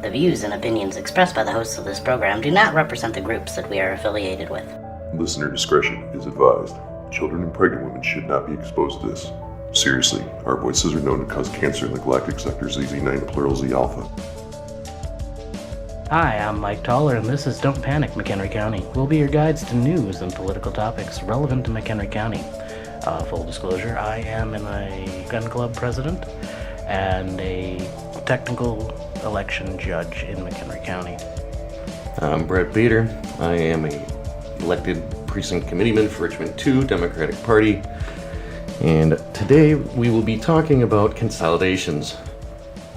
The views and opinions expressed by the hosts of this program do not represent the groups that we are affiliated with. Listener discretion is advised. Children and pregnant women should not be exposed to this. Seriously, our voices are known to cause cancer in the galactic sector ZZ9 to plural Z alpha. Hi, I'm Mike Toller, and this is Don't Panic, McHenry County. We'll be your guides to news and political topics relevant to McHenry County. Full disclosure, I am a gun club president and a technical election judge in McHenry County. I'm Brett Bader. I am a elected precinct committeeman for Richmond 2, Democratic Party. And today we will be talking about consolidations.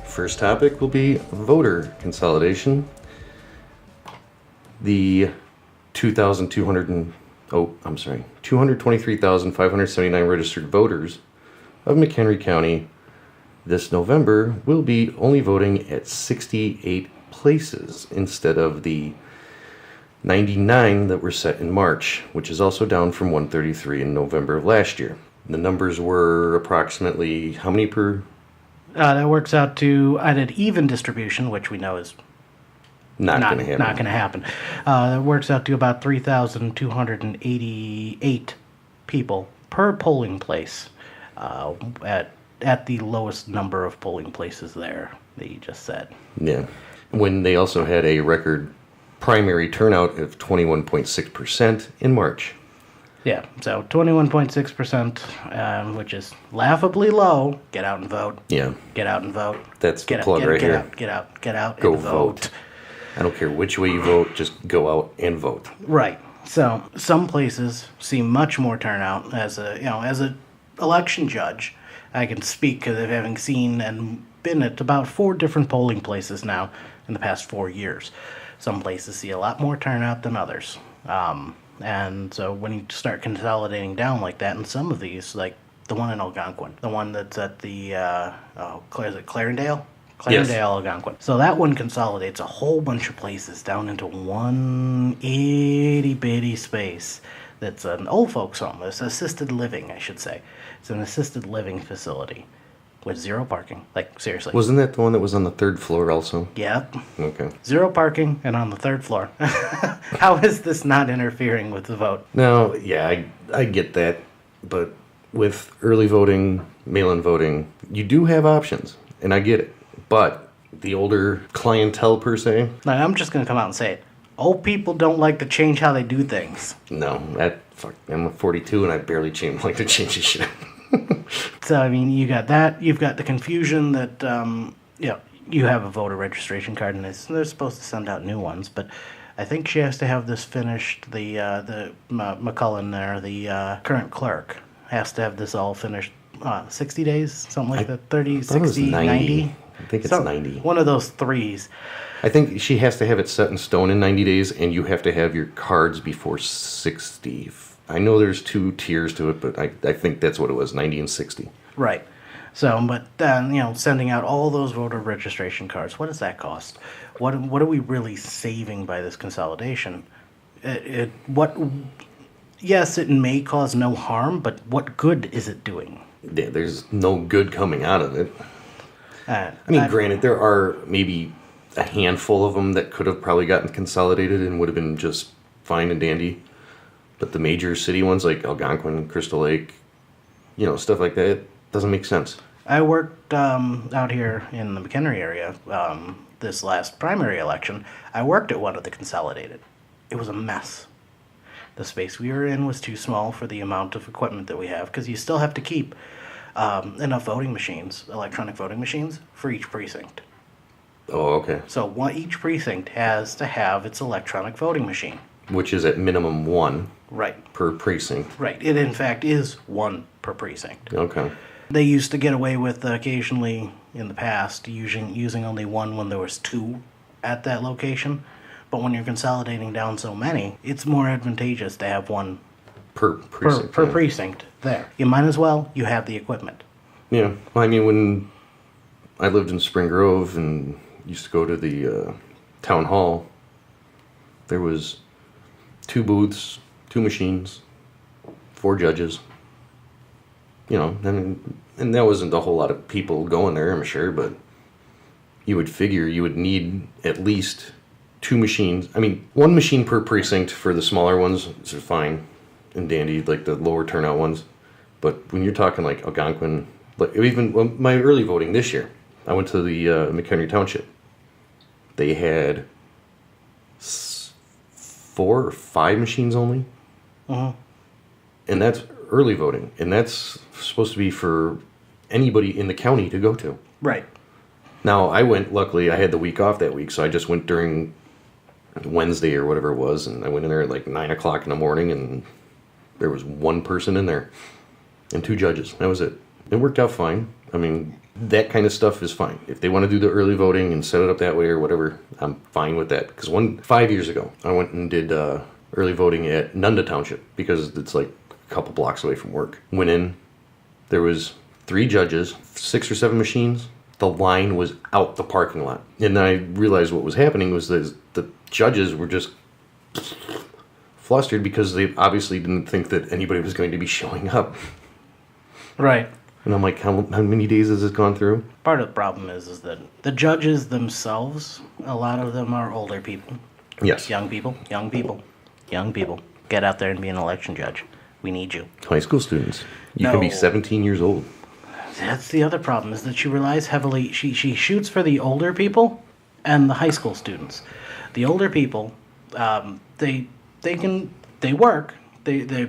First topic will be voter consolidation. The 223,579 registered voters of McHenry County this November will be only voting at 68 places instead of the 99 that were set in March, which is also down from 133 in November of last year. The numbers were approximately how many per? That works out to, at an even distribution, which we know is Not going to happen. That works out to about 3,288 people per polling place at the lowest number of polling places there that you just said. Yeah. When they also had a record primary turnout of 21.6% in March. Yeah, so 21.6%, which is laughably low. Get out and vote. Yeah. Get out and vote. That's the plug right here. Get out Go and vote. I don't care which way you vote, just go out and vote. Right. So some places see much more turnout. As a election judge, I can speak because of having seen and been at about 4 different polling places now in the past 4 years. Some places see a lot more turnout than others. And so when you start consolidating down like that, and some of these, like the one in Algonquin, the one that's at the, is it Clarendale? Clarendale, yes. Algonquin. So that one consolidates a whole bunch of places down into one itty-bitty space that's an old folks home. It's assisted living, I should say. It's an assisted living facility with 0 parking. Like, seriously. Wasn't that the one that was on the 3rd floor also? Yep. Okay. 0 parking and on the 3rd floor. How is this not interfering with the vote? No, yeah, I get that. But with early voting, mail-in voting, you do have options, and I get it. But the older clientele, per se... Now, I'm just going to come out and say it. Old people don't like to change how they do things. No, I'm 42 and I barely like to change the shit. So, I mean, you got that. You've got the confusion that, you have a voter registration card, and they're supposed to send out new ones. But I think she has to have this finished. The McCullen there, the current clerk, has to have this all finished 60 days, something like that, 30, 60, 90. I think it's 90. One of those threes. I think she has to have it set in stone in 90 days, and you have to have your cards before 60. I know there's 2 tiers to it, but I think that's what it was, 90 and 60. Right. So, but then, sending out all those voter registration cards, what does that cost? What are we really saving by this consolidation? Yes, it may cause no harm, but what good is it doing? Yeah, there's no good coming out of it. Granted, there are maybe a handful of them that could have probably gotten consolidated and would have been just fine and dandy. But the major city ones like Algonquin, Crystal Lake, stuff like that, doesn't make sense. I worked out here in the McHenry area this last primary election. I worked at one of the consolidated. It was a mess. The space we were in was too small for the amount of equipment that we have, because you still have to keep enough voting machines, electronic voting machines, for each precinct. Oh, okay. So each precinct has to have its electronic voting machine. Which is at minimum 1. Right. Per precinct. Right. It, in fact, is 1 per precinct. Okay. They used to get away with occasionally, in the past, using only 1 when there was 2 at that location. But when you're consolidating down so many, it's more advantageous to have 1 per precinct. Per precinct there. You might as well, you have the equipment. Yeah. Well, when I lived in Spring Grove and used to go to the town hall, there was 2 booths, 2 machines, 4 judges. And there wasn't a whole lot of people going there, I'm sure, but you would figure you would need at least 2 machines. I mean, 1 machine per precinct for the smaller ones is fine and dandy, like the lower turnout ones. But when you're talking like Algonquin, like even my early voting this year, I went to the McHenry Township. They had 4 or 5 machines only. And that's early voting. And that's supposed to be for anybody in the county to go to. Right. Now, I went, luckily, I had the week off that week, so I just went during Wednesday or whatever it was, and I went in there at like 9 o'clock in the morning, and there was 1 person in there and 2 judges. That was it. It worked out fine. I mean, that kind of stuff is fine. If they want to do the early voting and set it up that way or whatever, I'm fine with that. Because 5 years ago, I went and did early voting at Conundrum Township because it's like a couple blocks away from work. Went in, there was 3 judges, 6 or 7 machines. The line was out the parking lot. And then I realized what was happening was that the judges were just flustered because they obviously didn't think that anybody was going to be showing up. Right. And I'm like, how many days has this gone through? Part of the problem is that the judges themselves, a lot of them are older people. Yes. Young people. Get out there and be an election judge. We need you. High school students. You can be No. 17 years old. That's the other problem, is that she relies heavily, she shoots for the older people and the high school students. The older people, they work, they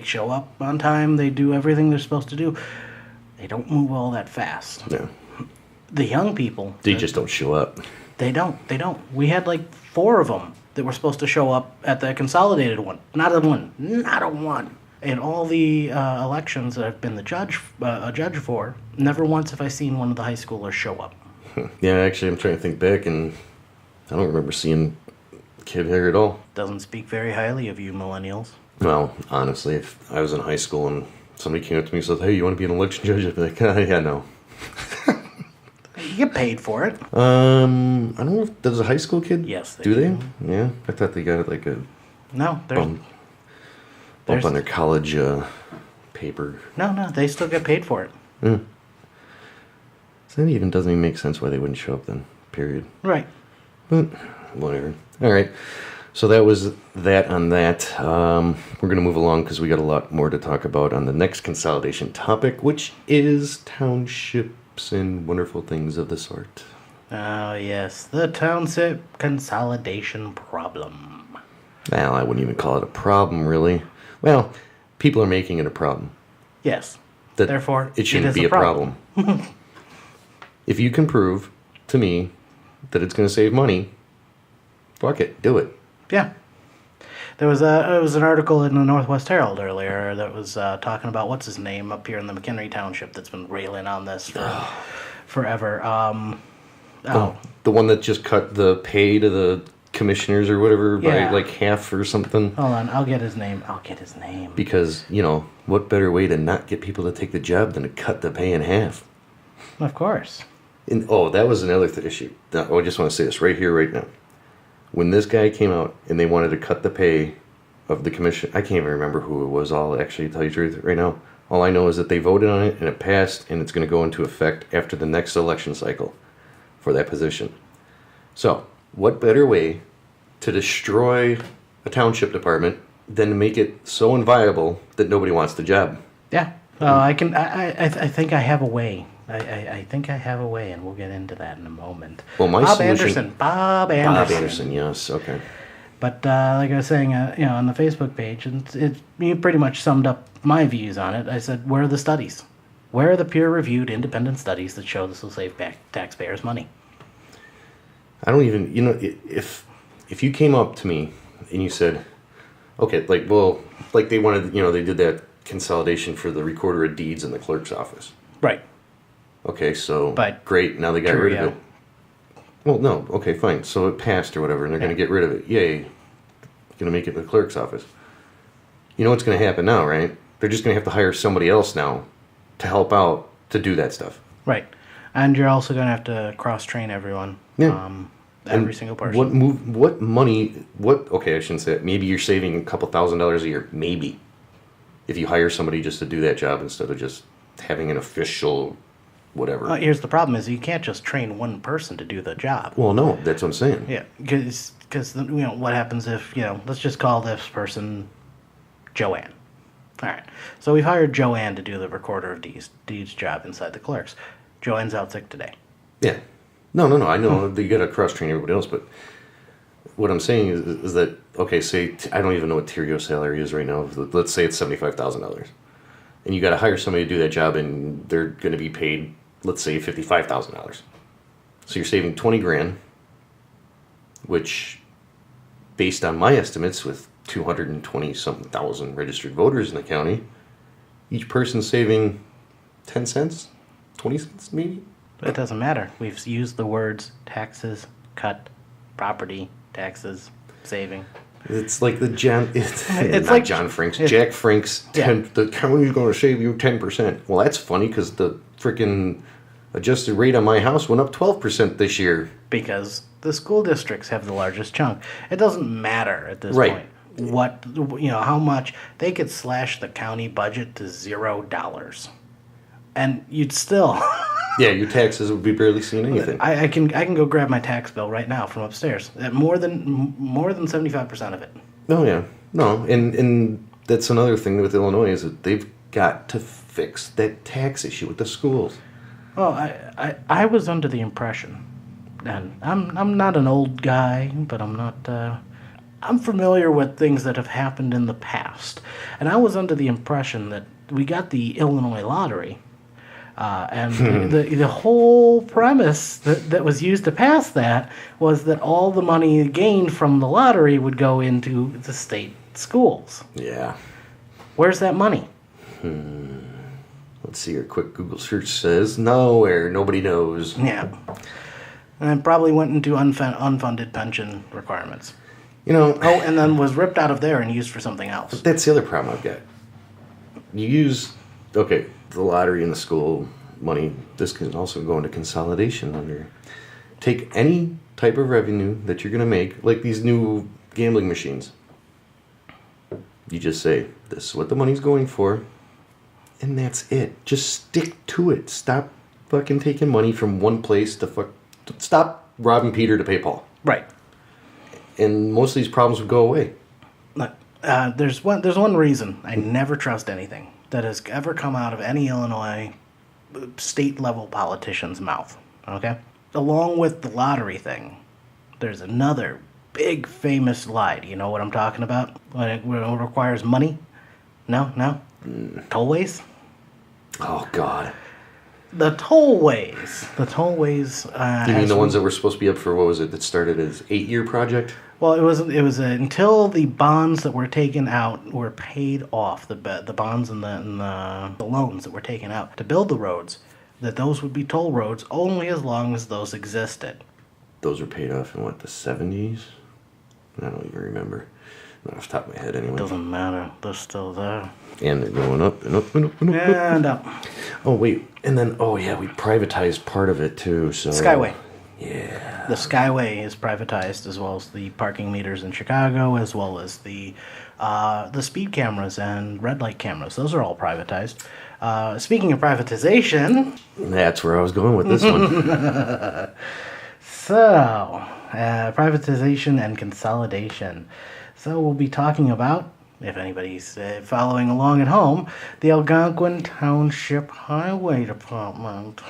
show up on time, they do everything they're supposed to do. They don't move all that fast. Yeah. The young people, They just don't show up. they don't. We had like 4 of them that were supposed to show up at the consolidated one. Not a one. In all the elections that I've been a judge for, never once have I seen one of the high schoolers show up. Yeah, actually, I'm trying to think back, and I don't remember seeing a kid here at all. Doesn't speak very highly of you millennials. Well, honestly, if I was in high school and somebody came up to me and said, "Hey, you want to be an election judge?" I'd be like, yeah, no. You get paid for it. I don't know if does a high school kid. Yes, they do. do. They? Yeah, I thought they got like a No, bump on their college paper. No, they still get paid for it. So that even doesn't even make sense why they wouldn't show up then. Period. Right. But whatever. All right. So that was that on that. We're going to move along because we got a lot more to talk about on the next consolidation topic, which is townships and wonderful things of the sort. Oh, yes, the township consolidation problem. Well, I wouldn't even call it a problem, really. Well, people are making it a problem. Yes. That Therefore, it shouldn't is be a problem. If you can prove to me that it's going to save money, fuck it, do it. Yeah. There was an article in the Northwest Herald earlier that was talking about what's his name up here in the McHenry Township that's been railing on this for forever. The one that just cut the pay to the commissioners or whatever Yeah. by like half or something. Hold on, I'll get his name. Because, what better way to not get people to take the job than to cut the pay in half? Of course. And, that was another issue. I just want to say this right here, right now. When this guy came out and they wanted to cut the pay of the commission, I can't even remember who it was. I'll actually tell you the truth right now. All I know is that they voted on it and it passed, and it's going to go into effect after the next election cycle for that position. So, what better way to destroy a township department than to make it so inviable that nobody wants the job? Yeah. I think I have a way. I think I have a way, and we'll get into that in a moment. Well, my Bob solution... Bob Anderson. Bob Anderson, yes, okay. But like I was saying, on the Facebook page, you pretty much summed up my views on it. I said, where are the studies? Where are the peer-reviewed independent studies that show this will save taxpayers money? I don't even, if you came up to me and you said, okay, like they wanted, they did that consolidation for the recorder of deeds in the clerk's office. Right. Okay, so But great, now they got rid of it. Well, no, okay, fine. So it passed or whatever, and they're going to get rid of it. Yay. Going to make it the clerk's office. You know what's going to happen now, right? They're just going to have to hire somebody else now to help out to do that stuff. Right. And you're also going to have to cross-train everyone. Yeah. Every single person. Okay, I shouldn't say that. Maybe you're saving a couple $1,000s a year. Maybe. If you hire somebody just to do that job instead of just having an official whatever. Here's the problem: is you can't just train one person to do the job. Well, no, that's what I'm saying. Yeah, because what happens if let's just call this person Joanne. All right, so we've hired Joanne to do the recorder of deeds job inside the clerks. Joanne's out sick today. Yeah. No. I know that you got to cross-train everybody else, but what I'm saying is that, okay, say, I don't even know what tier your salary is right now. Let's say it's $75,000. And you got to hire somebody to do that job, and they're going to be paid, let's say, $55,000. So you're saving 20 grand, which, based on my estimates, with 220-something thousand registered voters in the county, each person's saving 10 cents, 20 cents maybe? It doesn't matter. We've used the words taxes, cut, property, taxes, saving. It's like the it's it's not like John Frank's, Jack Frank's, the county's going to save you 10%. Well, that's funny because the freaking adjusted rate on my house went up 12% this year. Because the school districts have the largest chunk. It doesn't matter at this Right. point how much. They could slash the county budget to $0. And you'd still... Yeah, your taxes would be barely seeing anything. I can go grab my tax bill right now from upstairs. More than 75% of it. Oh, yeah. No, and that's another thing with Illinois is that they've got to fix that tax issue with the schools. Well, I was under the impression, and I'm not an old guy, but I'm familiar with things that have happened in the past. And I was under the impression that we got the Illinois lottery, and the whole premise that was used to pass that was that all the money gained from the lottery would go into the state schools. Yeah. Where's that money? Let's see, a quick Google search says nowhere, nobody knows. Yeah. And it probably went into unfunded pension requirements. And then was ripped out of there and used for something else. That's the other problem I've got. You use, the lottery and the school money. This can also go into consolidation take any type of revenue that you're going to make, like these new gambling machines. You just say, this is what the money's going for, and that's it. Just stick to it. Stop fucking taking money from one place stop robbing Peter to pay Paul. Right. And most of these problems would go away. Look, there's one reason I never trust anything that has ever come out of any Illinois state-level politician's mouth, okay? Along with the lottery thing, there's another big famous lie. Do you know what I'm talking about? When it requires money? No? Tollways? Oh, God. The tollways. You mean the ones that were supposed to be up for, what was it, that started as 8-year project? Well, it was until the bonds that were taken out were paid off, the bonds and the loans that were taken out to build the roads, that those would be toll roads only as long as those existed. Those were paid off in, the 70s? I don't even remember. Not off the top of my head, anyway. Doesn't matter. They're still there. And they're going up and up and up and up. And up. Oh, wait. And then, we privatized part of it, too, so... Skyway. Yeah. The Skyway is privatized, as well as the parking meters in Chicago, as well as the speed cameras and red light cameras. Those are all privatized. Speaking of privatization... That's where I was going with this one. So, privatization and consolidation. So we'll be talking about, if anybody's following along at home, the Algonquin Township Highway Department.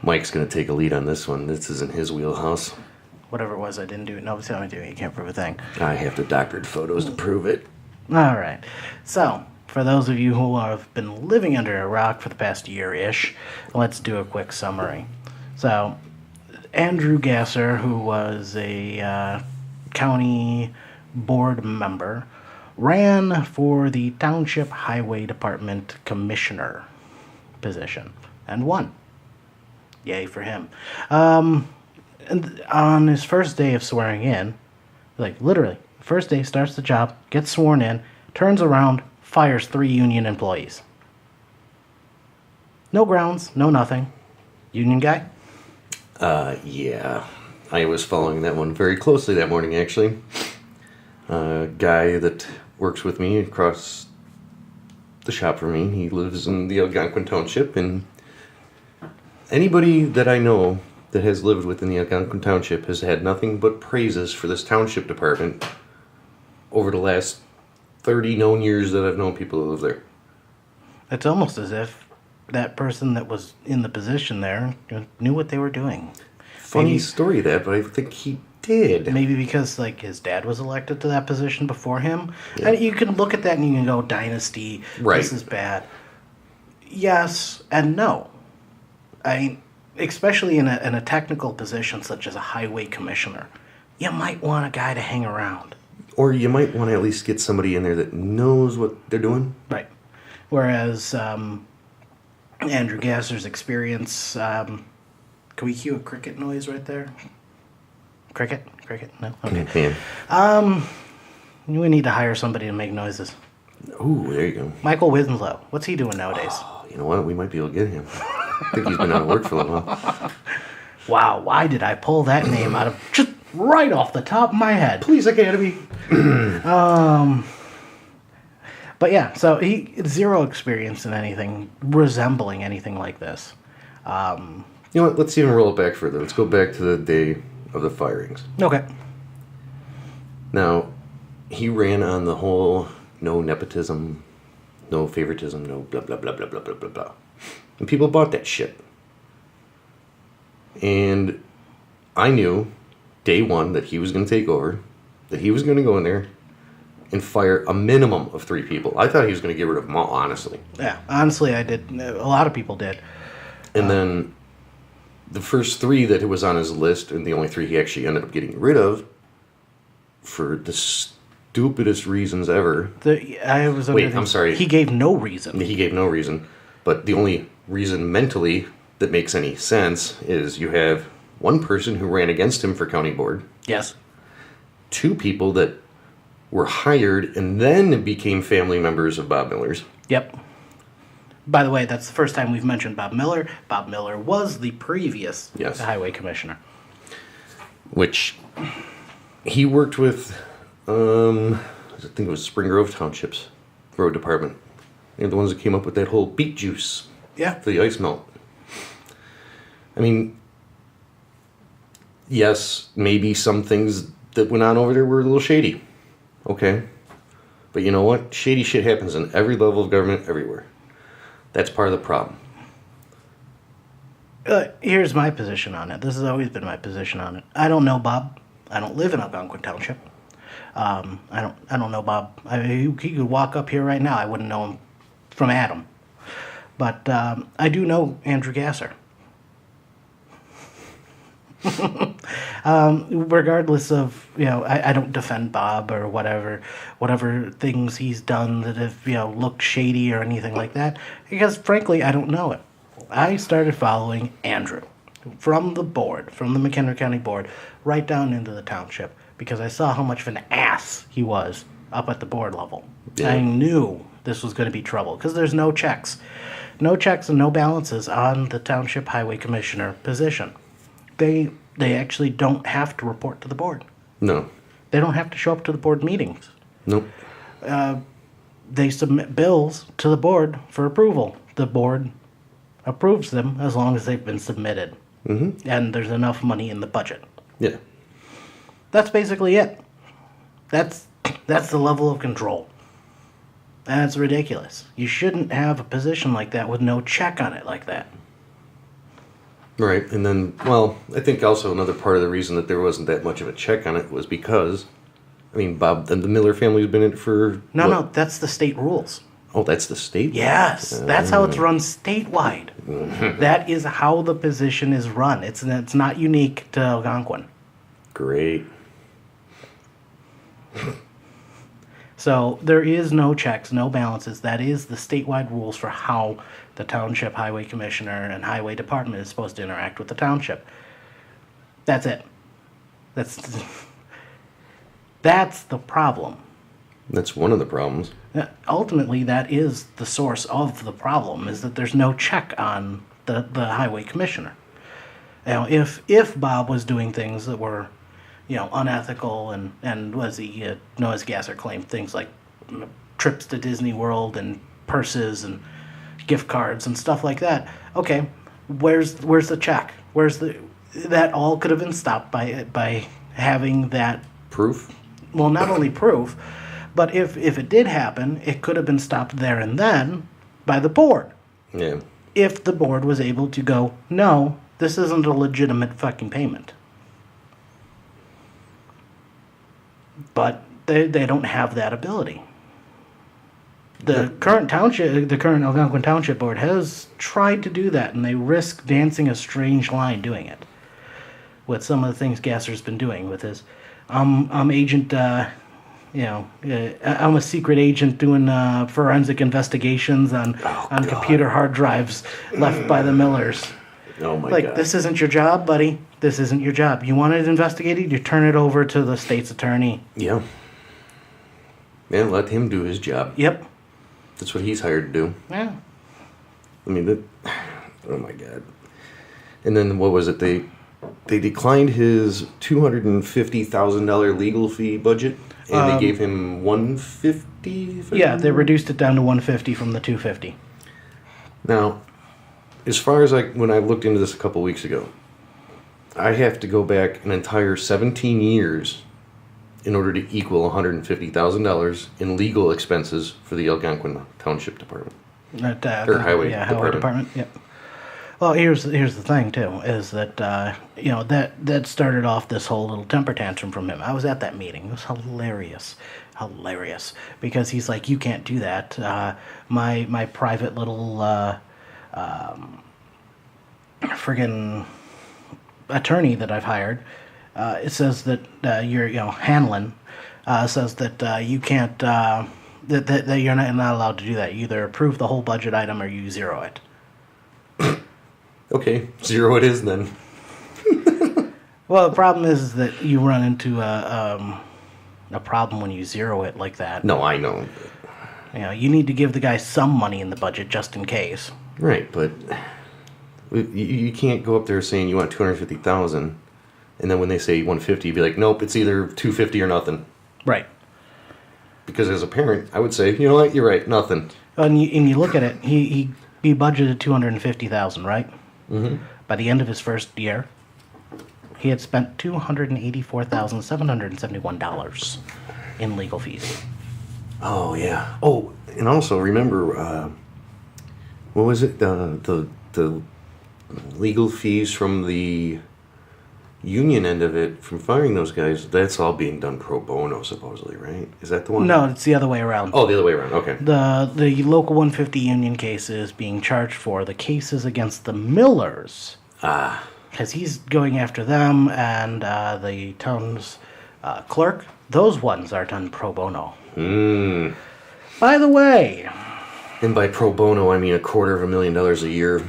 Mike's going to take a lead on this one. This isn't his wheelhouse. Whatever it was, I didn't do it. No, tell me to. You can't prove a thing. I have to doctored photos to prove it. All right. So, for those of you who have been living under a rock for the past year-ish, let's do a quick summary. So, Andrew Gasser, who was a county board member, ran for the Township Highway Department Commissioner position and won. Yay for him. And on his first day of swearing in, literally, first day, starts the job, gets sworn in, turns around, fires 3 union employees. No grounds, no nothing. Union guy? Yeah. I was following that one very closely that morning, actually. A guy that works with me across the shop for me. He lives in the Algonquin Township, and anybody that I know that has lived within the Algonquin Township has had nothing but praises for this township department over the last 30 known years that I've known people who live there. It's almost as if that person that was in the position there knew what they were doing. Funny story that, but I think he did. Maybe because like his dad was elected to that position before him. Yeah. And you can look at that and you can go, dynasty, Right. This is bad. Yes and no. Especially in a technical position such as a highway commissioner, you might want a guy to hang around. Or you might want to at least get somebody in there that knows what they're doing. Right. Whereas Andrew Gasser's experience, can we cue a cricket noise right there? Cricket? No? Okay. Man. We need to hire somebody to make noises. Ooh, there you go. Michael Winslow. What's he doing nowadays? Oh, you know what? We might be able to get him. I think he's been out of work for a little while. Wow, why did I pull that name out of just right off the top of my head? Police Academy. But yeah, so he zero experience in anything resembling anything like this. You know what? Let's even roll it back further. Let's go back to the day of the firings. Okay. Now, he ran on the whole no nepotism, no favoritism, no blah, blah, blah, blah, blah, blah, blah, blah. And people bought that shit. And I knew day one that he was going to take over, that he was going to go in there and fire a minimum of 3 people. I thought he was going to get rid of them all, honestly. Yeah, honestly, I did. A lot of people did. And then the first 3 that was on his list, and the only 3 he actually ended up getting rid of, for the stupidest reasons ever. I'm sorry. He gave no reason. He gave no reason. But the only reason mentally that makes any sense is you have one person who ran against him for county board. Yes. 2 people that were hired and then became family members of Bob Miller's. Yep. By the way, that's the first time we've mentioned Bob Miller. Bob Miller was the previous highway commissioner. Which he worked with, I think it was Spring Grove Township's road department. They're the ones that came up with that whole beet juice for the ice melt. I mean, yes, maybe some things that went on over there were a little shady. Okay. But you know what? Shady shit happens in every level of government, everywhere. That's part of the problem. Here's my position on it. This has always been my position on it. I don't know Bob. I don't live in Algonquin Township. I don't know Bob. He could walk up here right now. I wouldn't know him from Adam. But I do know Andrew Gasser. Regardless of, I don't defend Bob or whatever things he's done that have, looked shady or anything like that, because frankly, I don't know it. I started following Andrew from the board, from the McHenry County board, right down into the township, because I saw how much of an ass he was up at the board level. Yeah. I knew this was going to be trouble, because there's no checks and no balances on the township highway commissioner position. They actually don't have to report to the board. No. They don't have to show up to the board meetings. Nope. They submit bills to the board for approval. The board approves them as long as they've been submitted. Mm-hmm. And there's enough money in the budget. Yeah. That's basically it. That's the level of control. And it's ridiculous. You shouldn't have a position like that with no check on it like that. Right, and then, I think also another part of the reason that there wasn't that much of a check on it was because, Bob and the Miller family has been in it for... No, that's the state rules. Oh, that's the state? Yes, that's how it's run statewide. Mm-hmm. That is how the position is run. It's not unique to Algonquin. Great. So there is no checks, no balances. That is the statewide rules for how the township highway commissioner and highway department is supposed to interact with the township. That's it. That's the problem. That's one of the problems. Ultimately, that is the source of the problem, is that there's no check on the highway commissioner. If Bob was doing things that were, unethical and was he, as Gasser claimed, things like trips to Disney World and purses and gift cards and stuff like that. Okay, where's the check? That all could have been stopped by having that Proof? well, not only proof, but if it did happen, it could have been stopped there and then by the board. Yeah. If the board was able to go, no, this isn't a legitimate fucking payment. But they don't have that ability. The current Algonquin Township Board has tried to do that, and they risk dancing a strange line doing it. With some of the things Gasser's been doing with his, I'm agent, I'm a secret agent doing forensic investigations on computer hard drives left by the Millers. Oh my Like, God. this isn't your job, buddy. This isn't your job. You want it investigated, you turn it over to the state's attorney. Yeah. Man, let him do his job. Yep. That's what he's hired to do. Yeah. I mean, oh my God. And then what was it? They declined his $250,000 legal fee budget, and they gave him $150. Yeah, they reduced it down to $150 from the $250. Now, as far as when I looked into this a couple weeks ago, I have to go back an entire 17 years in order to equal $150,000 in legal expenses for the Algonquin Township Department. Or Highway Department. Yep. Well, here's the thing too, is that that started off this whole little temper tantrum from him. I was at that meeting. It was hilarious, because he's like, you can't do that. My private little friggin' attorney that I've hired, it says that Hanlon says that you can't that you're not allowed to do that. You either approve the whole budget item or you zero it. Okay, zero it is then. Well, the problem is that you run into a problem when you zero it like that. No, I know. You need to give the guy some money in the budget just in case. Right, but you can't go up there saying you want $250,000, and then when they say $150, you'd be like, nope, it's either $250 or nothing. Right. Because as a parent, I would say, you know what, you're right, nothing. And you look at it, he budgeted $250,000, right? Mm-hmm. By the end of his first year, he had spent $284,771 in legal fees. Oh, yeah. Oh, and also remember, what was it? The legal fees from the union end of it, from firing those guys, that's all being done pro bono, supposedly, right? Is that the one? No, it's the other way around. Oh, the other way around, okay. The local 150 union case is being charged for the cases against the Millers. Ah. Because he's going after them, and the town's clerk, those ones are done pro bono. Hmm. By the way... And by pro bono, I mean $250,000 a year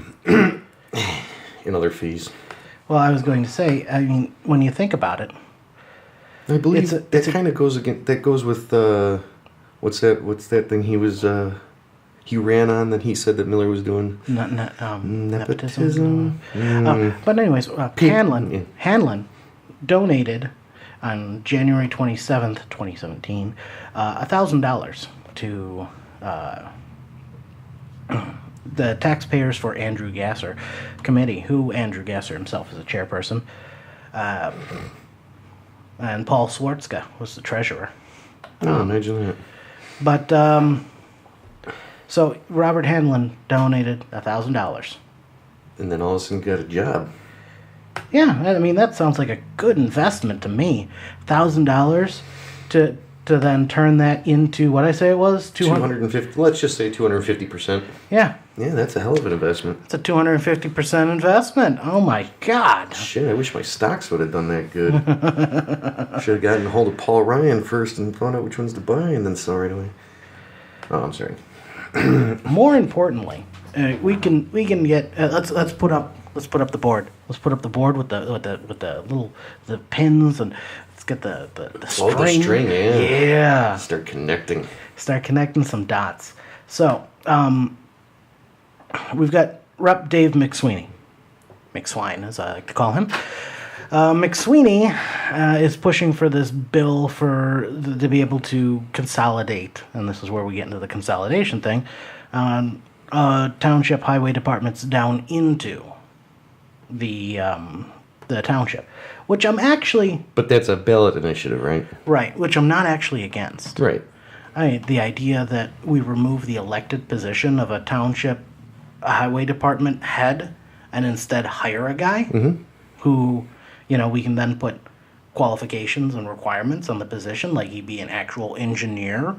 in other fees. Well, I was going to say, I mean, when you think about it... I believe that kind of goes against... That goes with... What's that thing he was... he ran on that he said that Miller was doing? Nepotism. But anyways, Hanlon donated on January 27th, 2017, $1,000 to the Taxpayers for Andrew Gasser committee, who Andrew Gasser himself is a chairperson, and Paul Swartzka was the treasurer. Oh, imagine that. But, so Robert Hanlon donated $1,000. And then all of a sudden got a job. Yeah, I mean, that sounds like a good investment to me. $1,000 to then turn that into, what I say it was? 250. Let's just say 250%. Yeah. Yeah, that's a hell of an investment. It's a 250% investment. Oh my God. Shit, I wish my stocks would have done that good. Should have gotten a hold of Paul Ryan first and found out which ones to buy and then sell right away. Oh, I'm sorry. More importantly, we can get let's put up the board. Let's put up the board with the pins, and let's get the string. Oh, the string, yeah. Yeah. Start connecting Some dots. So, we've got Rep. Dave McSweeney. McSwine, as I like to call him. McSweeney is pushing for this bill to be able to consolidate, and this is where we get into the consolidation thing, on township highway departments down into the township, which I'm actually But that's a ballot initiative, right? right, which I'm not actually against. Right. The idea that we remove the elected position of a township highway department head and instead hire a guy who, we can then put qualifications and requirements on the position, like he be an actual engineer.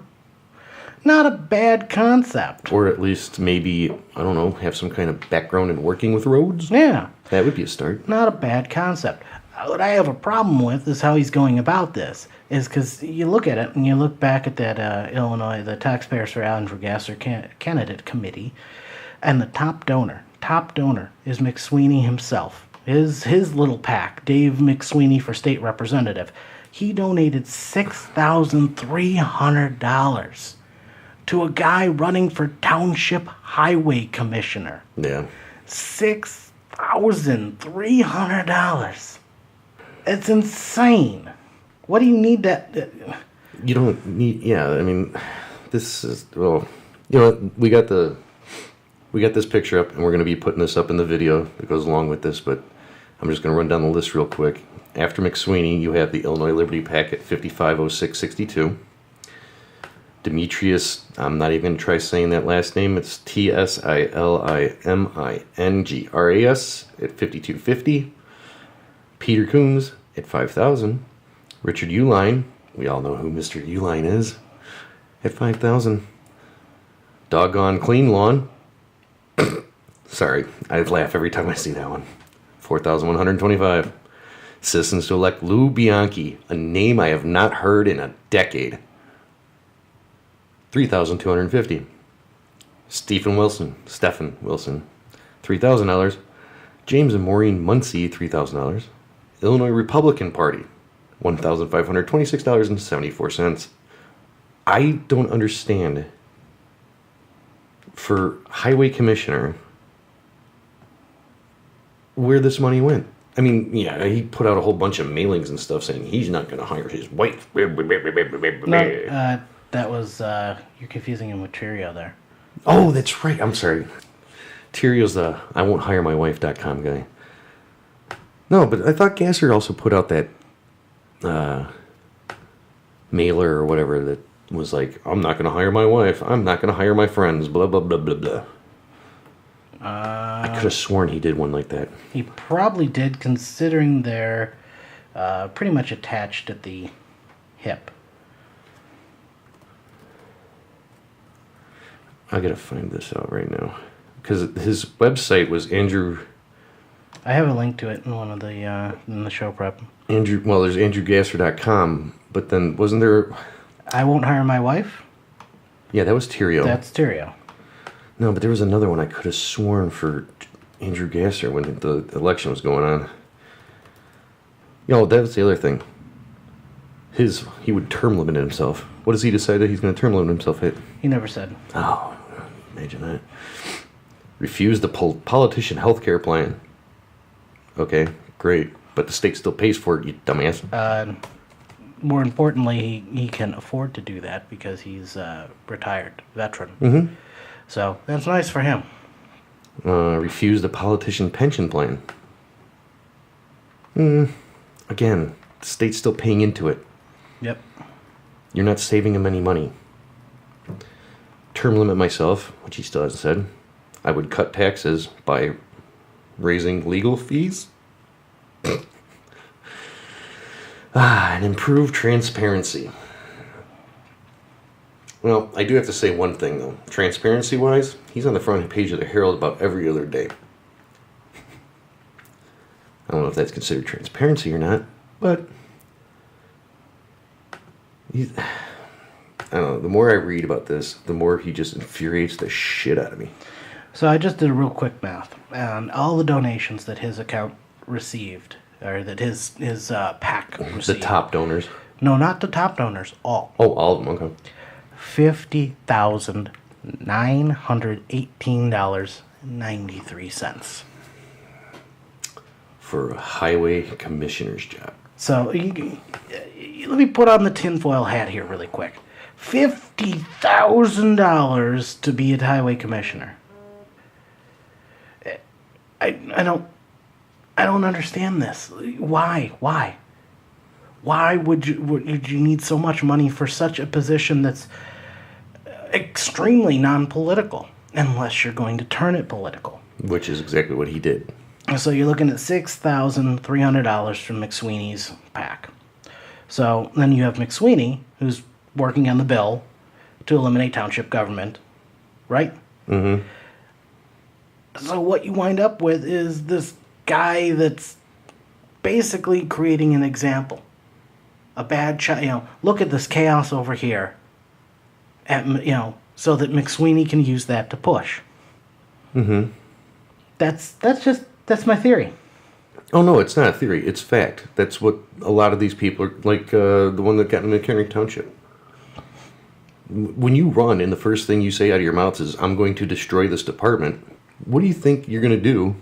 Not a bad concept. Or at least maybe, I don't know, have some kind of background in working with roads. Yeah, That would be a start. not a bad concept. What I have a problem with is how he's going about this. Is because you look at it and you look back at that Illinois, the Taxpayers for Andrew Gasser candidate committee, and the top donor is McSweeney himself. His little PAC, Dave McSweeney for state representative, he donated $6,300 to a guy running for township highway commissioner. Yeah. $6,300. It's insane. What do you need that? You don't need, yeah, I mean, this is, well, we got this picture up, and we're going to be putting this up in the video that goes along with this, but I'm just going to run down the list real quick. After McSweeney, you have the Illinois Liberty PAC at 550662. Demetrius, I'm not even going to try saying that last name. It's TSILIMINGRAS at 5250. Peter Coombs at 5,000. Richard Uline, we all know who Mr. Uline is, at 5,000. Doggone Clean Lawn. Sorry, I laugh every time I see that one. 4,125. Citizens to elect Lou Bianchi, a name I have not heard in a decade. 3,250. Stephen Wilson, $3,000. James and Maureen Muncie, $3,000. Illinois Republican Party, $1,526.74. I don't understand. For highway commissioner, where this money went. I mean, yeah, he put out a whole bunch of mailings and stuff saying he's not going to hire his wife. No, that was, you're confusing him with Cheerio there. Oh, that's right. I'm sorry. Tyrio's the I won't hire my wife.com guy. No, but I thought Gasser also put out that mailer or whatever that was like, I'm not going to hire my wife. I'm not going to hire my friends. Blah, blah, blah, blah, blah. I could have sworn he did one like that. He probably did, considering they're pretty much attached at the hip. I got to find this out right now. Because his website was Andrew... I have a link to it in one of the in the show prep. There's andrewgasser.com, but then wasn't there... I won't hire my wife? Yeah, that was Tyrio. That's Tyrio. No, but there was another one I could have sworn for Andrew Gasser when the election was going on. That was the other thing. He would term limit himself. What does he decide that he's going to term limit himself at? He never said. Oh, imagine that. Refuse the politician health care plan. Okay, great. But the state still pays for it, you dumbass. More importantly, he can afford to do that because he's a retired veteran. Mm-hmm. So that's nice for him. Refuse the politician pension plan. Again, the state's still paying into it. Yep. You're not saving him any money. Term limit myself, which he still hasn't said. I would cut taxes by raising legal fees. And improve transparency. Well, I do have to say one thing, though. Transparency-wise, he's on the front page of the Herald about every other day. I don't know if that's considered transparency or not, but I don't know. The more I read about this, the more he just infuriates the shit out of me. So I just did a real quick math, and all the donations that his account received, or that his PAC received. The top donors? No, not the top donors. All. Oh, all of them. Okay. $50,918.93 for a highway commissioner's job. So let me put on the tinfoil hat here really quick. $50,000 to be a highway commissioner. I don't understand this. Why? Why would you need so much money for such a position that's extremely non-political, unless you're going to turn it political? Which is exactly what he did. So you're looking at $6,300 from McSweeney's PAC. So then you have McSweeney, who's working on the bill to eliminate township government, right? Mm-hmm. So what you wind up with is this guy that's basically creating an example. A bad child, look at this chaos over here. So that McSweeney can use that to push. Mm-hmm. That's my theory. Oh, no, it's not a theory. It's fact. That's what a lot of these people are, like the one that got in McHenry Township. When you run and the first thing you say out of your mouth is, I'm going to destroy this department, what do you think you're going to do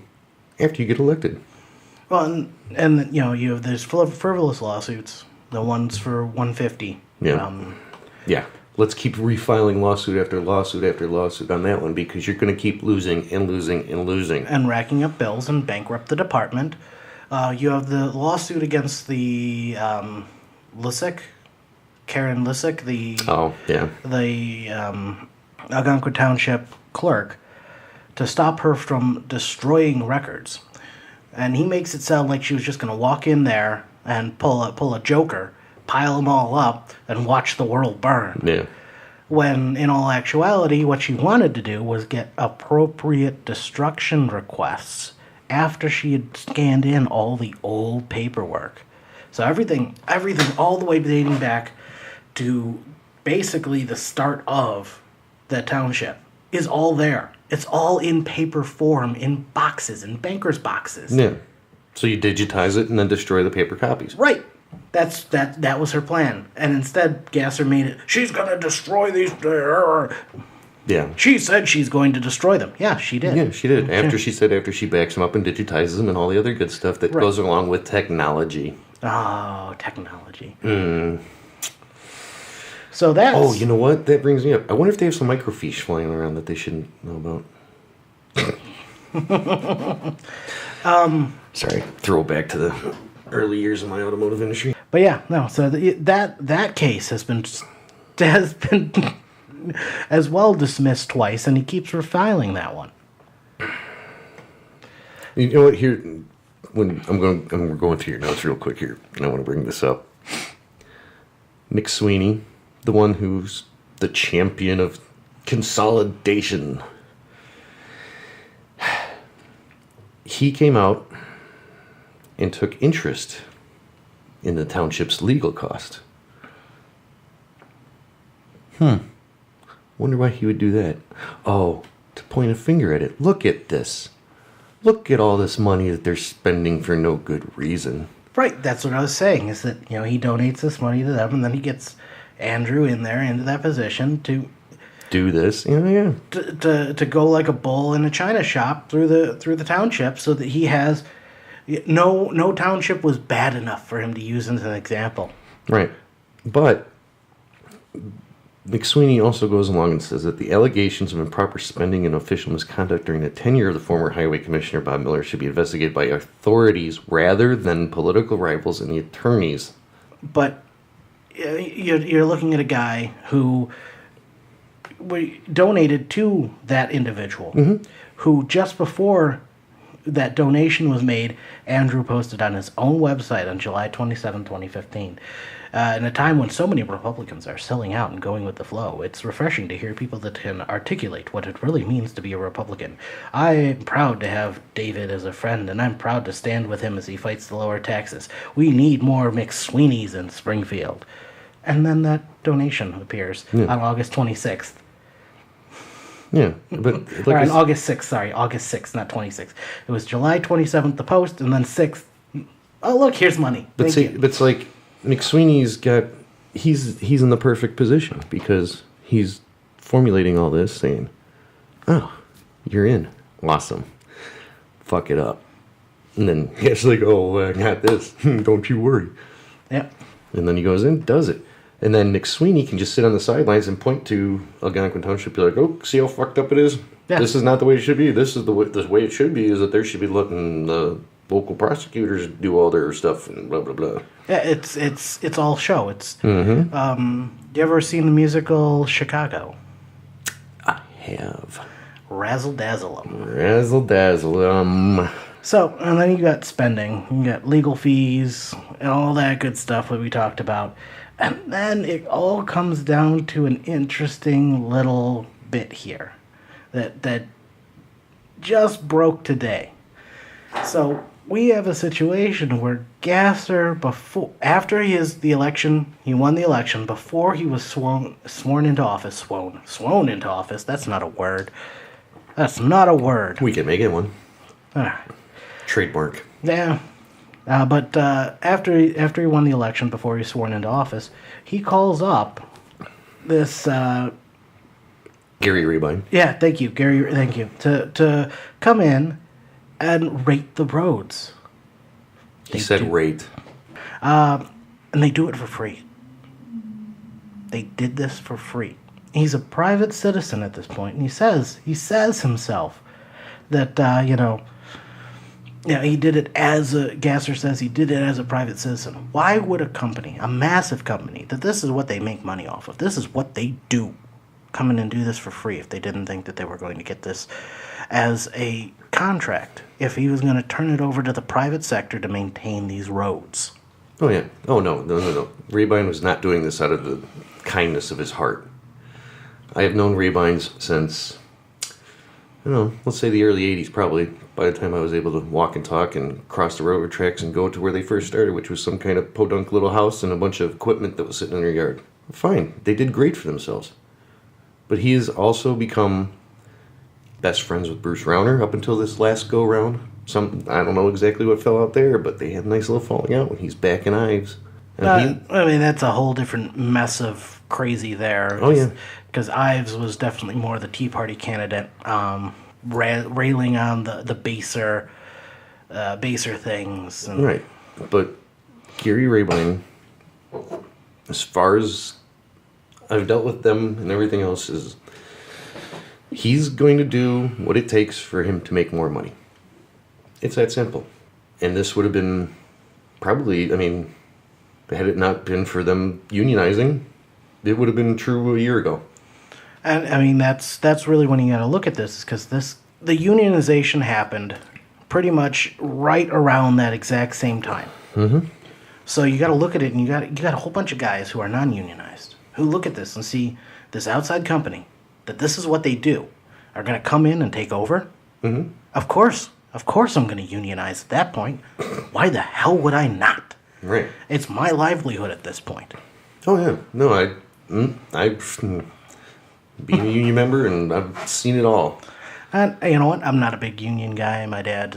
after you get elected? Well, and you have these frivolous lawsuits, the ones for $150. Yeah. Yeah. Let's keep refiling lawsuit after lawsuit after lawsuit on that one because you're going to keep losing and losing and losing. And racking up bills and bankrupt the department. You have the lawsuit against the Lissick, Karen Lissick, the Algonquin Township clerk, to stop her from destroying records. And he makes it sound like she was just going to walk in there and pull a joker, pile them all up, and watch the world burn. Yeah. When, in all actuality, what she wanted to do was get appropriate destruction requests after she had scanned in all the old paperwork. So everything all the way dating back to basically the start of the township is all there. It's all in paper form, in boxes, in banker's boxes. Yeah. So you digitize it and then destroy the paper copies. Right. That was her plan. And instead, Gasser made it, she's going to destroy these. Yeah. She said she's going to destroy them. Yeah, she did. Yeah, she did. After she backs them up and digitizes them and all the other good stuff that goes along with technology. Oh, technology. So that's... Oh, you know what? That brings me up. I wonder if they have some microfiche flying around that they shouldn't know about. Sorry. Throwback to the early years of my automotive industry. But yeah, no. So that case has been as well dismissed twice, and he keeps refiling that one. You know what? Here, when I'm going through your notes real quick here, and I want to bring this up. McSweeney, the one who's the champion of consolidation, he came out and took interest in the township's legal cost. Wonder why he would do that. Oh, to point a finger at it. Look at this. Look at all this money that they're spending for no good reason. Right, that's what I was saying, is that, he donates this money to them, and then he gets Andrew in there into that position to do this. Yeah. To go like a bull in a china shop through the township, so that he has no township was bad enough for him to use as an example. Right. But McSweeney also goes along and says that the allegations of improper spending and official misconduct during the tenure of the former Highway Commissioner Bob Miller should be investigated by authorities rather than political rivals and the attorneys. But you're looking at a guy who donated to that individual, who just before that donation was made, Andrew posted on his own website on July 27, 2015. In a time when so many Republicans are selling out and going with the flow, it's refreshing to hear people that can articulate what it really means to be a Republican. I am proud to have David as a friend, and I'm proud to stand with him as he fights to lower taxes. We need more McSweeneys in Springfield. And then that donation appears on August 26th. Yeah, but like on August 6th, August 6th, not 26th. It was July 27th, the post, and then 6th. Oh, look, here's money. But it's like McSweeney's he's in the perfect position because he's formulating all this saying, oh, you're in. Awesome. Fuck it up. And then he's like, oh, I got this. Don't you worry. Yep. And then he goes in, does it. And then McSweeney can just sit on the sidelines and point to Algonquin Township, be like, "Oh, see how fucked up it is? Yeah. This is not the way it should be. This is the way it should be. Is that there should be letting the local prosecutors do all their stuff and blah blah blah." Yeah, it's all show. It's you ever seen the musical Chicago? I have. Razzle dazzle 'em. Razzle dazzle. So, and then you got spending, you got legal fees, and all that good stuff that we talked about. And then it all comes down to an interesting little bit here that just broke today. So, we have a situation where Gasser, after the election, he won the election, before he was sworn into office, sworn into office, that's not a word. That's not a word. We can make it one. Ah. Trademark. Yeah. But after he won the election, before he was sworn into office, he calls up this... Gary Rabine. Yeah, thank you, Gary, thank you. To come in and rate the roads. He said rate. And they do it for free. They did this for free. He's a private citizen at this point, and he says himself that, he did it Gasser says he did it as a private citizen. Why would a company, a massive company, that this is what they make money off of, this is what they do, come in and do this for free if they didn't think that they were going to get this as a contract, if he was going to turn it over to the private sector to maintain these roads? Oh, yeah. Oh, no. Rabine was not doing this out of the kindness of his heart. I have known Rabines since, let's say the early 80s probably, by the time I was able to walk and talk and cross the railroad tracks and go to where they first started, which was some kind of podunk little house and a bunch of equipment that was sitting in their yard. Fine. They did great for themselves. But he has also become best friends with Bruce Rauner up until this last go-round. I don't know exactly what fell out there, but they had a nice little falling out when he's back in Ives. That's a whole different mess of crazy there. Oh, yeah. Because Ives was definitely more the Tea Party candidate, railing on the baser things. And right. But Gary Rabine, as far as I've dealt with them and everything else, is he's going to do what it takes for him to make more money. It's that simple. And this would have been probably, had it not been for them unionizing, it would have been true a year ago. And that's really when you got to look at this, because the unionization happened pretty much right around that exact same time. Mm-hmm. So you got to look at it, and you got a whole bunch of guys who are non-unionized who look at this and see this outside company, that this is what they do, are going to come in and take over. Mm-hmm. Of course I'm going to unionize at that point. Why the hell would I not? Right. It's my livelihood at this point. Oh yeah. No, I've been a union member, and I've seen it all. And you know what? I'm not a big union guy. My dad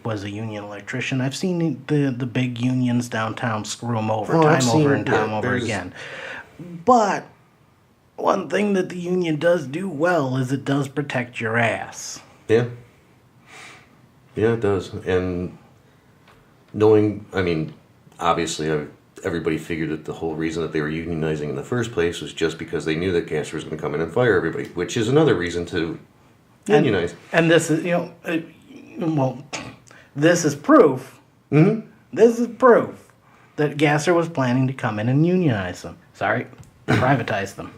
was a union electrician. I've seen the big unions downtown screw them over, time over again. But one thing that the union does do well is it does protect your ass. Yeah. Yeah, it does. And knowing, obviously, everybody figured that the whole reason that they were unionizing in the first place was just because they knew that Gasser was going to come in and fire everybody, which is another reason to unionize. And this is, this is proof. Mm-hmm. This is proof that Gasser was planning to come in and unionize them. Privatize them.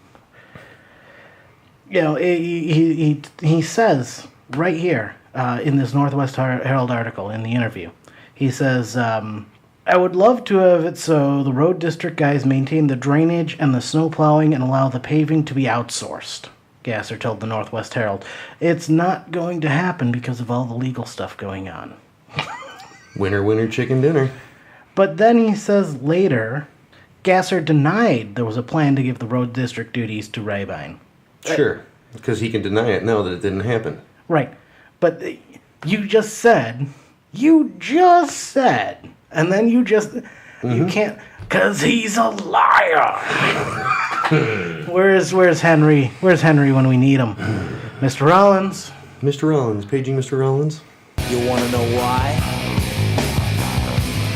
He says right here in this Northwest Herald article in the interview, he says, I would love to have it so the road district guys maintain the drainage and the snow plowing and allow the paving to be outsourced, Gasser told the Northwest Herald. It's not going to happen because of all the legal stuff going on. Winner, chicken dinner. But then he says later, Gasser denied there was a plan to give the road district duties to Rabine. Sure, because he can deny it now that it didn't happen. Right. But you just said, and then you can't, because he's a liar. Where's Henry? Where's Henry when we need him? Mr. Rollins? Mr. Rollins, paging Mr. Rollins. You want to know why?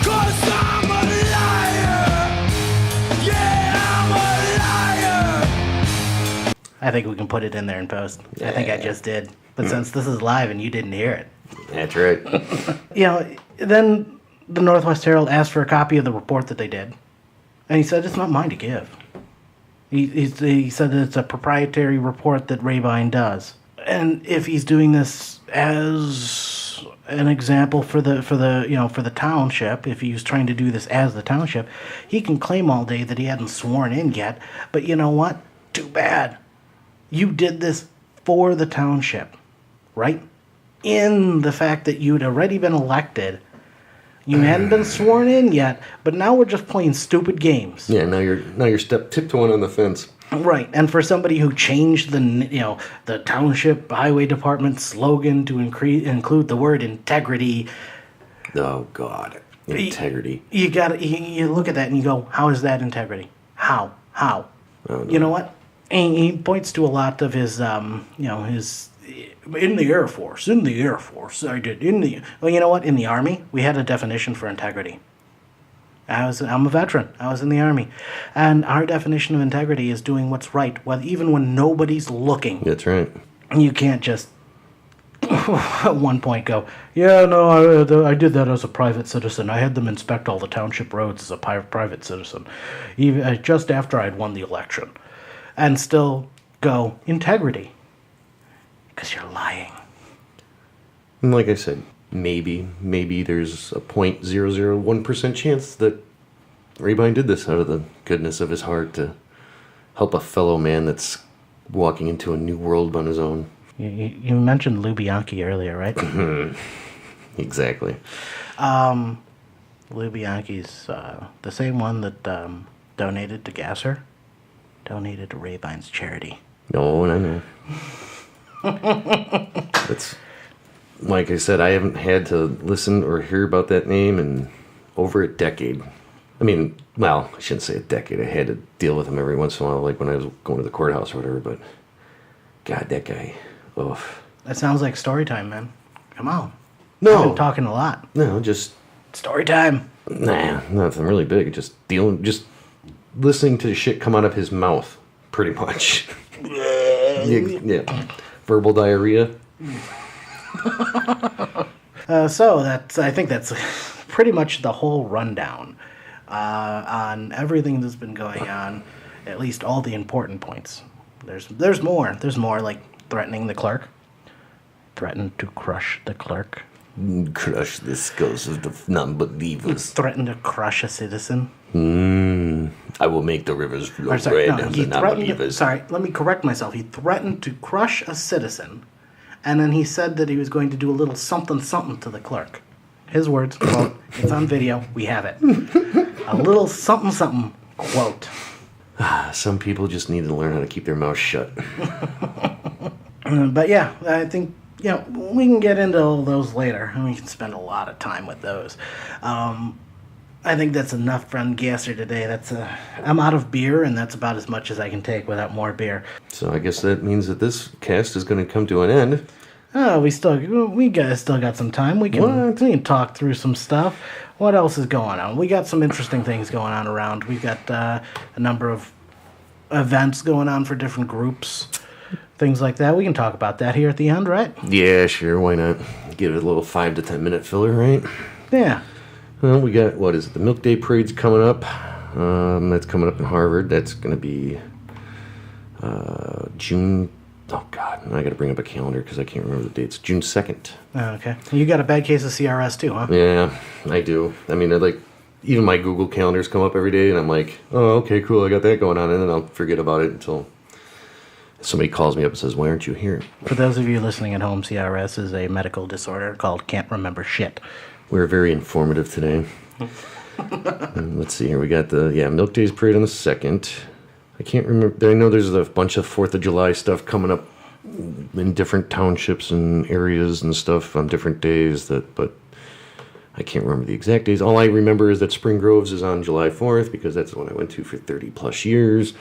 'Cause I'm a liar! Yeah, I'm I think we can put it in there in post. I think I just did. But since this is live and you didn't hear it. That's right. Then the Northwest Herald asked for a copy of the report that they did. And he said, it's not mine to give. He said that it's a proprietary report that Rabine does. And if he's doing this as an example for the township, if he was trying to do this as the township, he can claim all day that he hadn't sworn in yet. But you know what? Too bad. You did this for the township, right? In the fact that you'd already been elected. You hadn't been sworn in yet, but now we're just playing stupid games. Yeah, now you're tiptoeing on the fence. Right, and for somebody who changed the township highway department slogan to include the word integrity. Oh God, integrity. You look at that and you go, how is that integrity? How? Oh, no. You know what? And he points to a lot of his his. In the Air Force, I did. Well, you know what? In the Army, we had a definition for integrity. I'm a veteran. I was in the Army. And our definition of integrity is doing what's right, even when nobody's looking. That's right. You can't just, at one point, go, yeah, no, I did that as a private citizen. I had them inspect all the township roads as a private citizen, even just after I'd won the election. And still go, integrity. Because you're lying. And like I said, maybe there's a 0.001% chance that Rabine did this out of the goodness of his heart to help a fellow man that's walking into a new world on his own. You mentioned Lou Bianchi earlier, right? Exactly. Lou Bianchi's the same one that donated to Gasser, donated to Rabine's charity. No, I know. That's, like I said, I haven't had to listen or hear about that name in over a decade. I mean, well, I shouldn't say a decade. I had to deal with him every once in a while, like when I was going to the courthouse or whatever, but God, that guy, oof. That sounds like story time, man. Come on. No. I've been talking a lot. No, just... Story time. Nah, nothing really big. Just listening to shit come out of his mouth, pretty much. Yeah. Verbal diarrhea. So I think that's pretty much the whole rundown on everything that's been going on. At least all the important points. There's more. There's more, like threatening the clerk. Threatened to crush the clerk. Crush the skulls of the non-believers. Threatened to crush a citizen. I will make the rivers flow red of the non-believers. Let me correct myself. He threatened to crush a citizen, and then he said that he was going to do a little something to the clerk. His words, quote, it's on video, we have it. A little something, quote. Some people just need to learn how to keep their mouth shut. But yeah, I think, we can get into all those later, and we can spend a lot of time with those. I think that's enough from Gasser today. I'm out of beer, and that's about as much as I can take without more beer. So I guess that means that this cast is going to come to an end. Oh, we still got some time. We can talk through some stuff. What else is going on? We got some interesting things going on around. We've got a number of events going on for different groups, things like that. We can talk about that here at the end, right? Yeah, sure. Why not? Give it a little 5 to 10 minute filler, right? Yeah. Well, we got, the Milk Day Parade's coming up. That's coming up in Harvard. That's going to be June... Oh, God. I got to bring up a calendar because I can't remember the dates. June 2nd. Oh, okay. You got a bad case of CRS too, huh? Yeah, I do. I mean, even my Google calendars come up every day, and I'm like, oh, okay, cool, I got that going on, and then I'll forget about it until somebody calls me up and says, why aren't you here? For those of you listening at home, CRS is a medical disorder called can't remember shit. We're very informative today. Let's see here. We got the Milk Days Parade on the 2nd. I can't remember. I know there's a bunch of 4th of July stuff coming up in different townships and areas and stuff on different days, but I can't remember the exact days. All I remember is that Spring Groves is on July 4th because that's the one I went to for 30 plus years.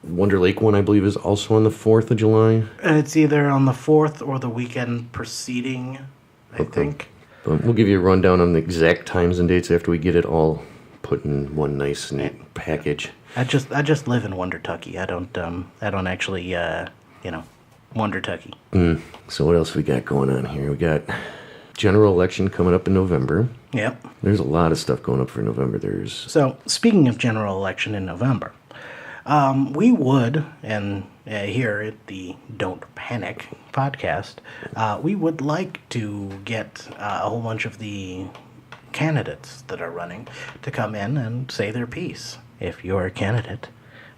Wonder Lake one, I believe, is also on the 4th of July. It's either on the 4th or the weekend preceding, I think. But we'll give you a rundown on the exact times and dates after we get it all put in one nice neat package. I just live in Wondertucky. I don't actually Wonder Tucky. So what else we got going on here? We got general election coming up in November. Yep. There's a lot of stuff going up for November. So, speaking of general election in November, we would, and here at the Don't Panic podcast, we would like to get a whole bunch of the candidates that are running to come in and say their piece. If you're a candidate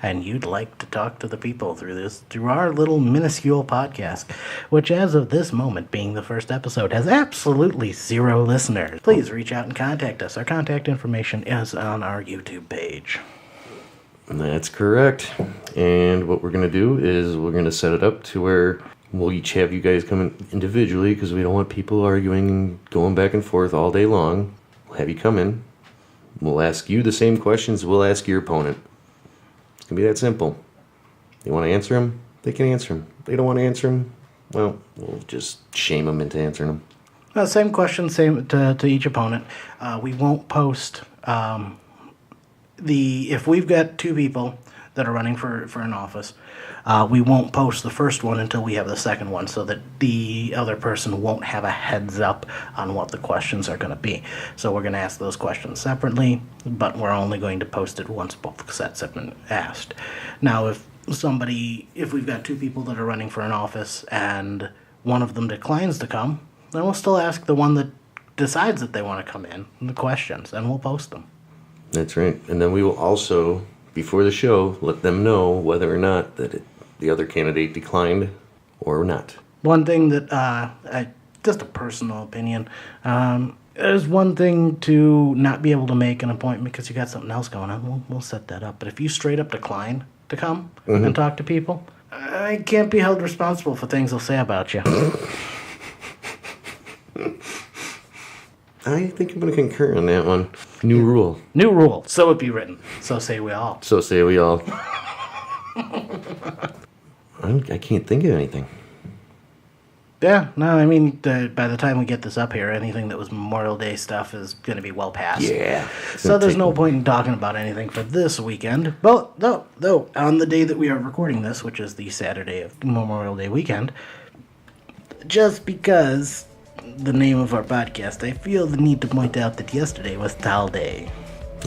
and you'd like to talk to the people through our little minuscule podcast, which as of this moment, being the first episode, has absolutely 0 listeners, please reach out and contact us. Our contact information is on our YouTube page. That's correct. And what we're going to do is we're going to set it up to where we'll each have you guys come in individually, because we don't want people arguing and going back and forth all day long. We'll have you come in. We'll ask you the same questions we'll ask your opponent. It's going to be that simple. They want to answer them, they can answer them. They don't want to answer them, well, we'll just shame them into answering them. Same question, same to each opponent. We won't post if we've got 2 people that are running for an office, we won't post the first one until we have the second one, so that the other person won't have a heads up on what the questions are going to be. So we're going to ask those questions separately, but we're only going to post it once both sets have been asked. Now, if we've got 2 people that are running for an office and one of them declines to come, then we'll still ask the one that decides that they want to come in the questions, and we'll post them. That's right. And then we will also, before the show, let them know whether or not that the other candidate declined or not. One thing that, just a personal opinion, there's one thing to not be able to make an appointment because you got something else going on. We'll set that up. But if you straight up decline to come and talk to people, I can't be held responsible for things they'll say about you. I think I'm going to concur on that one. New rule. New rule. So it be written. So say we all. So say we all. I can't think of anything. Yeah, no, I mean, by the time we get this up here, anything that was Memorial Day stuff is going to be well past. Yeah. So there's no point in talking about anything for this weekend. But, though, on the day that we are recording this, which is the Saturday of Memorial Day weekend, just because the name of our podcast, I feel the need to point out that yesterday was Towel Day.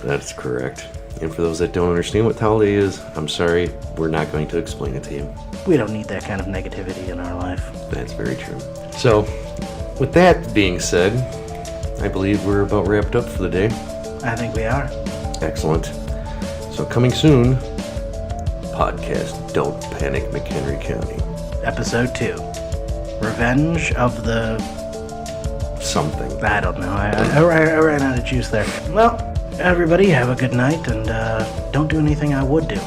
That's correct. And for those that don't understand what Towel Day is, I'm sorry, we're not going to explain it to you. We don't need that kind of negativity in our life. That's very true. So, with that being said, I believe we're about wrapped up for the day. I think we are. Excellent. So coming soon, podcast Don't Panic McHenry County. Episode 2. Revenge of the... something. I don't know. I ran out of juice there. Well, everybody have a good night, and don't do anything I would do.